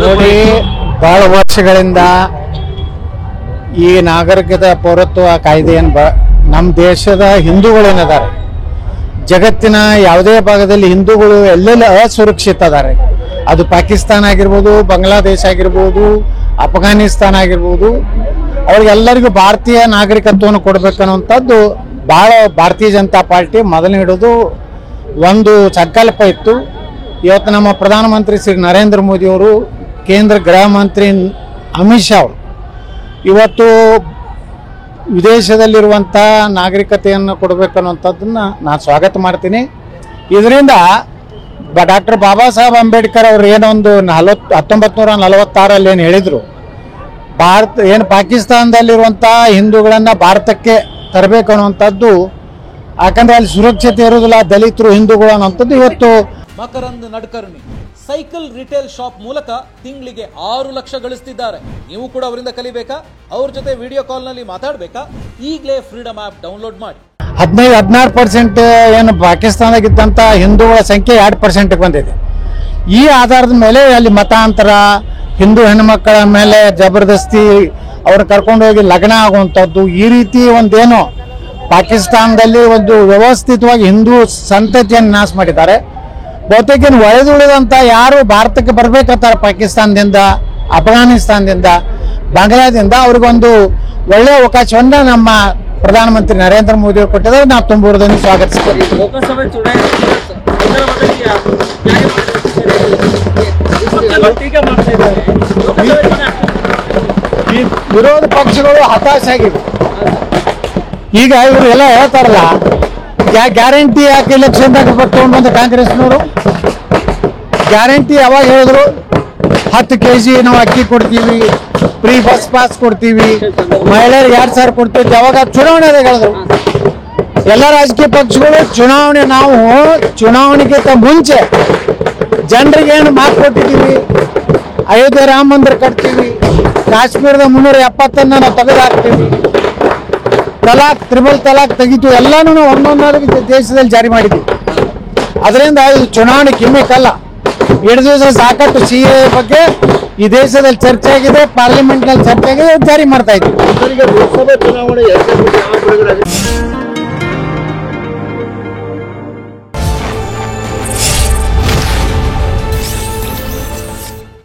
ನೋಡಿ, ಬಹಳ ವರ್ಷಗಳಿಂದ ಈ ನಾಗರಿಕತೆ ಪೌರತ್ವ ಕಾಯ್ದೆಯನ್ನು ನಮ್ಮ ದೇಶದ ಹಿಂದೂಗಳೇನಿದ್ದಾರೆ, ಜಗತ್ತಿನ ಯಾವುದೇ ಭಾಗದಲ್ಲಿ ಹಿಂದೂಗಳು ಎಲ್ಲೆಲ್ಲ ಅಸುರಕ್ಷಿತ ಅದಾರೆ. ಅದು ಪಾಕಿಸ್ತಾನ ಆಗಿರ್ಬೋದು, ಬಾಂಗ್ಲಾದೇಶ ಆಗಿರ್ಬೋದು, ಅಫ್ಘಾನಿಸ್ತಾನ ಆಗಿರ್ಬೋದು, ಅವ್ರಿಗೆಲ್ಲರಿಗೂ ಭಾರತೀಯ ನಾಗರಿಕತ್ವವನ್ನು ಕೊಡಬೇಕನ್ನುವಂಥದ್ದು ಭಾಳ ಭಾರತೀಯ ಜನತಾ ಪಾರ್ಟಿ ಮೊದಲು ಹಿಡಿದು ಒಂದು ಸಂಕಲ್ಪ ಇತ್ತು. ಇವತ್ತು ನಮ್ಮ ಪ್ರಧಾನಮಂತ್ರಿ ಶ್ರೀ ನರೇಂದ್ರ ಮೋದಿಯವರು, ಕೇಂದ್ರ ಗೃಹ ಮಂತ್ರಿ ಅಮಿತ್ ಶಾ ಅವರು ಇವತ್ತು ವಿದೇಶದಲ್ಲಿರುವಂಥ ನಾಗರಿಕತೆಯನ್ನು ಕೊಡಬೇಕನ್ನುವಂಥದ್ದನ್ನು ನಾನು ಸ್ವಾಗತ ಮಾಡ್ತೀನಿ. ಇದರಿಂದ ಡಾಕ್ಟರ್ ಬಾಬಾ ಸಾಹೇಬ್ ಅಂಬೇಡ್ಕರ್ ಅವರು ಏನೊಂದು 1946 ಏನು ಹೇಳಿದರು, ಪಾಕಿಸ್ತಾನದಲ್ಲಿರುವಂಥ ಹಿಂದೂಗಳನ್ನು ಭಾರತಕ್ಕೆ ತರಬೇಕು ಅನ್ನುವಂಥದ್ದು, ಯಾಕಂದರೆ ಅಲ್ಲಿ ಸುರಕ್ಷತೆ ಇರೋದಿಲ್ಲ, ದಲಿತರು ಹಿಂದೂಗಳು ಅನ್ನೋಂಥದ್ದು. ಇವತ್ತು ಮಕರಂದ್ ನಡ್ಕರ್ಣಿ ಸೈಕಲ್ ರಿಟೇಲ್ ಶಾಪ್ ಮೂಲಕ ತಿಂಗಳಿಗೆ 6 ಲಕ್ಷ ಗಳಿಸ್ತಿದ್ದಾರೆ. ನೀವು ಕೂಡ ಅವರಿಂದ ಕಲಿಬೇಕಾ? ಅವ್ರ ಜೊತೆ ವಿಡಿಯೋ ಕಾಲ್ ನಲ್ಲಿ ಮಾತಾಡಬೇಕಾ? ಈಗಲೇ ಫ್ರೀಡಮ್ ಆಪ್ ಡೌನ್ಲೋಡ್ ಮಾಡಿ. 15-16% ಏನು ಪಾಕಿಸ್ತಾನದಾಗಿದ್ದಂಥ ಹಿಂದೂಗಳ ಸಂಖ್ಯೆ 2% ಬಂದಿದೆ. ಈ ಆಧಾರದ ಮೇಲೆ ಅಲ್ಲಿ ಮತಾಂತರ, ಹಿಂದೂ ಹೆಣ್ಣುಮಕ್ಕಳ ಮೇಲೆ ಜಬರ್ದಸ್ತಿ ಅವ್ರು ಕರ್ಕೊಂಡು ಹೋಗಿ ಲಗ್ನ ಆಗುವಂಥದ್ದು, ಈ ರೀತಿ ಒಂದೇನು ಪಾಕಿಸ್ತಾನದಲ್ಲಿ ಒಂದು ವ್ಯವಸ್ಥಿತವಾಗಿ ಹಿಂದೂ ಸಂತತಿಯನ್ನು ನಾಶ ಮಾಡಿದ್ದಾರೆ. ಬಹುತೇಕ ಒಳೆದುಳಿದಂಥ ಯಾರು ಭಾರತಕ್ಕೆ ಬರಬೇಕಂತಾರೆ ಪಾಕಿಸ್ತಾನದಿಂದ, ಅಫ್ಘಾನಿಸ್ತಾನದಿಂದ, ಬಾಂಗ್ಲಾದಿಂದ, ಅವ್ರಿಗೊಂದು ಒಳ್ಳೆಯ ಅವಕಾಶವನ್ನು ನಮ್ಮ ಪ್ರಧಾನಮಂತ್ರಿ ನರೇಂದ್ರ ಮೋದಿ ಅವರು ಕೊಟ್ಟಿದ್ದಾರೆ. ನಾವು ತುಂಬ ಹೃದಯದಿಂದ ಸ್ವಾಗತಿಸ್ತೀವಿ. ಲೋಕಸಭೆ ವಿರೋಧ ಪಕ್ಷಗಳು ಹತಾಶೆ ಆಗಿವೆ. ಈಗ ಇವರು ಎಲ್ಲ ಹೇಳ್ತಾರಲ್ಲ, ಗ್ಯಾರಂಟಿ ಯಾಕೆ ಎಲೆಕ್ಷನ್ದಾಗ ತಗೊಂಡು ಬಂದ ಕಾಂಗ್ರೆಸ್ನವರು ಗ್ಯಾರಂಟಿ ಯಾವಾಗ ಹೇಳಿದ್ರು, 10 kg ನಾವು ಅಕ್ಕಿ ಕೊಡ್ತೀವಿ, ಫ್ರೀ ಬಸ್ ಪಾಸ್ ಕೊಡ್ತೀವಿ, ಮಹಿಳೆಯರಿಗೆ 2,000 ಕೊಡ್ತೀವಿ. ಯಾವಾಗ ಚುನಾವಣೆದಾಗ ಹೇಳಿದ್ರು ಎಲ್ಲ ರಾಜಕೀಯ ಪಕ್ಷಗಳು, ಚುನಾವಣೆಗಿಂತ ಮುಂಚೆ ಜನರಿಗೆ ಏನು ಮಾತು ಕೊಟ್ಟಿದ್ದೀವಿ, ಅಯೋಧ್ಯೆ ರಾಮ ಮಂದಿರ ಕಟ್ತೀವಿ, ಕಾಶ್ಮೀರದ 370 ನಾವು ತೆಗೆದು ಹಾಕ್ತೀವಿ, ತ್ರಿಬಲ್ ತಲಾಕ್ ತೆಗಿತು, ಎಲ್ಲಾನು ಒಂದೊಂದು ದೇಶದಲ್ಲಿ ಜಾರಿ ಮಾಡಿದ್ವಿ. ಅದರಿಂದ ಇದು ಚುನಾವಣೆ ಕಿಮ್ಮಿಕ್ಕಲ್ಲ. 2 ದಿವಸ ಸಾಕಷ್ಟು CA ಬಗ್ಗೆ ಈ ದೇಶದಲ್ಲಿ ಚರ್ಚೆ ಆಗಿದೆ, ಪಾರ್ಲಿಮೆಂಟ್ನಲ್ಲಿ ಚರ್ಚೆ ಆಗಿದೆ, ಜಾರಿ ಮಾಡ್ತಾ ಇದ್ವಿ. ಲೋಕಸಭೆ ಚುನಾವಣೆ